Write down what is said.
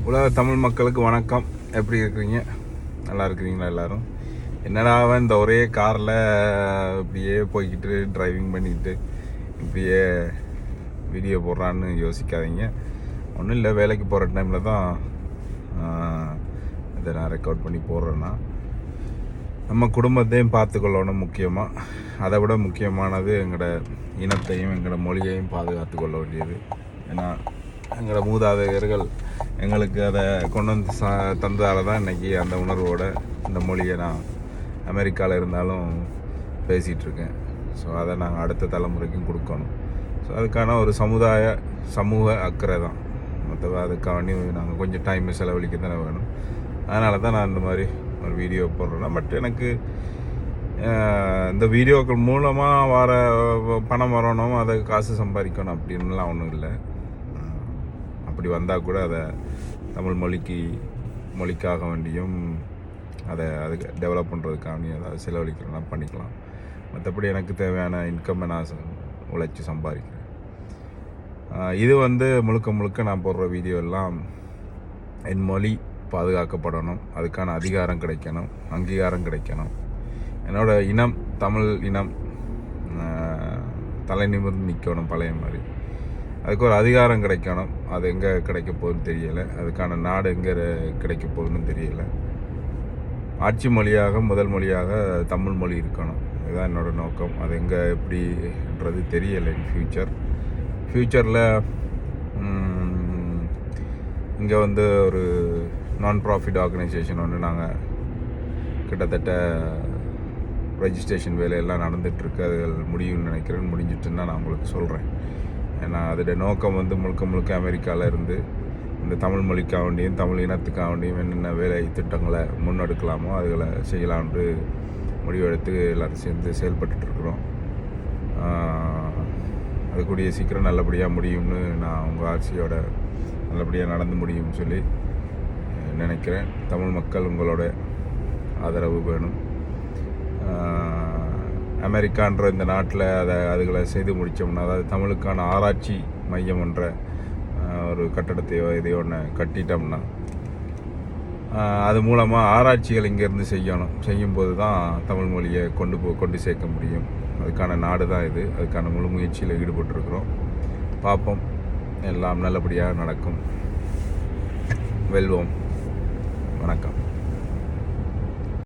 உலக தமிழ் மக்களுக்கு வணக்கம். எப்படி இருக்கிறீங்க? நல்லா இருக்கிறீங்களா எல்லாரும்? என்னடா இந்த ஒரே காரில் இப்படியே போய்கிட்டு டிரைவிங் பண்ணிக்கிட்டு இப்படியே வீடியோ போடுறான்னு யோசிக்காதீங்க. ஒன்றும் இல்லை, வேலைக்கு போகிற டைமில் தான் இதை நான் ரெக்கார்ட் பண்ணி போடுறேன்னா நம்ம குடும்பத்தையும் பார்த்துக்கொள்ளணும் முக்கியமாக. அதை விட முக்கியமானது எங்களோட இனத்தையும் எங்களோட மொழியையும் பாதுகாத்து கொள்ள வேண்டியது. ஏன்னா எங்களோட மூதாதையர்கள் எங்களுக்கு அதை கொண்டு வந்து தந்ததால் தான் இன்றைக்கி அந்த உணர்வோட இந்த மொழியை நான் அமெரிக்காவில் இருந்தாலும் பேசிகிட்ருக்கேன். ஸோ அதை நாங்கள் அடுத்த தலைமுறைக்கும் கொடுக்கணும். ஸோ அதுக்கான ஒரு சமூக அக்கறை தான். மற்ற அதுக்காண்டி நாங்கள் கொஞ்சம் டைம் செலவழிக்க தானே வேணும். அதனால தான் நான் இந்த மாதிரி ஒரு வீடியோ போடுறேன்னா, பட் எனக்கு இந்த வீடியோக்கள் மூலமாக வர பணம் வரணும், அதை காசு சம்பாதிக்கணும் அப்படின்லாம் ஒன்றும் இல்லை. அப்படி வந்தால் கூட அதை தமிழ் மொழிக்காக வேண்டியும் அதுக்கு டெவலப் பண்ணுறதுக்காண்டி அதாவது செலவழிக்கிறேன்னா பண்ணிக்கலாம். மற்றபடி எனக்கு தேவையான இன்கம்மை நான் உழைச்சி சம்பாதிக்கிறேன். இது முழுக்க நான் போடுற வீடியோ எல்லாம் என் மொழி பாதுகாக்கப்படணும், அதுக்கான அதிகாரம் கிடைக்கணும், அங்கீகாரம் கிடைக்கணும். என்னோடய இனம் தமிழ் இனம் தலை நிமிர்ந்து நிற்கணும் பழைய மாதிரி. அதுக்கு ஒரு அதிகாரம் கிடைக்கணும். அது எங்கே கிடைக்க போகுதுன்னு தெரியலை. அதுக்கான நாடு எங்கே கிடைக்க போகுதுன்னு தெரியலை. ஆட்சி மொழியாக முதல் மொழியாக தமிழ் மொழி இருக்கணும். இதுதான் என்னோடய நோக்கம். அது எங்கே எப்படின்றது தெரியலை. ஃப்யூச்சரில் இங்கே ஒரு நான் ப்ராஃபிட் ஆர்கனைசேஷன் நாங்கள் கிட்டத்தட்ட ரெஜிஸ்ட்ரேஷன் வேலையெல்லாம் நடந்துகிட்ருக்கு. அது முடியும்னு நினைக்கிறேன். முடிஞ்சிட்டுன்னா நான் உங்களுக்கு சொல்கிறேன். ஏன்னா அதோடைய நோக்கம் முழுக்க அமெரிக்காவில் இருந்து இந்த தமிழ் மொழிக்காக வேண்டியும் தமிழ் இனத்துக்காக வேண்டியும் என்னென்ன வேலை திட்டங்களை முன்னெடுக்கலாமோ அதுகளை செய்யலாம்னு முடிவெடுத்து எல்லோரும் சேர்ந்து செயல்பட்டுருக்குறோம். அது கூடிய சீக்கிரம் நல்லபடியாக முடியும்னு நான் உங்கள் ஆட்சியோட நல்லபடியாக நடந்து முடியும்னு சொல்லி நினைக்கிறேன். தமிழ் மக்கள் உங்களோட ஆதரவு வேணும். அமெரிக்கான்ற இந்த நாட்டில் அதுகளை செய்து முடித்தோம்னா, அதாவது தமிழுக்கான ஆராய்ச்சி மையம் என்ற ஒரு கட்டடத்தையோ இதையோ ஒன்று கட்டிட்டோம்னா அது மூலமாக ஆராய்ச்சிகள் இங்கேருந்து செய்யும்போது தான் தமிழ் மொழியை கொண்டு சேர்க்க முடியும். அதுக்கான நாடு தான் இது. அதுக்கான முழு முயற்சியில் ஈடுபட்டிருக்கிறோம். பார்ப்போம், எல்லாம் நல்லபடியாக நடக்கும். வெல்வோம். வணக்கம்.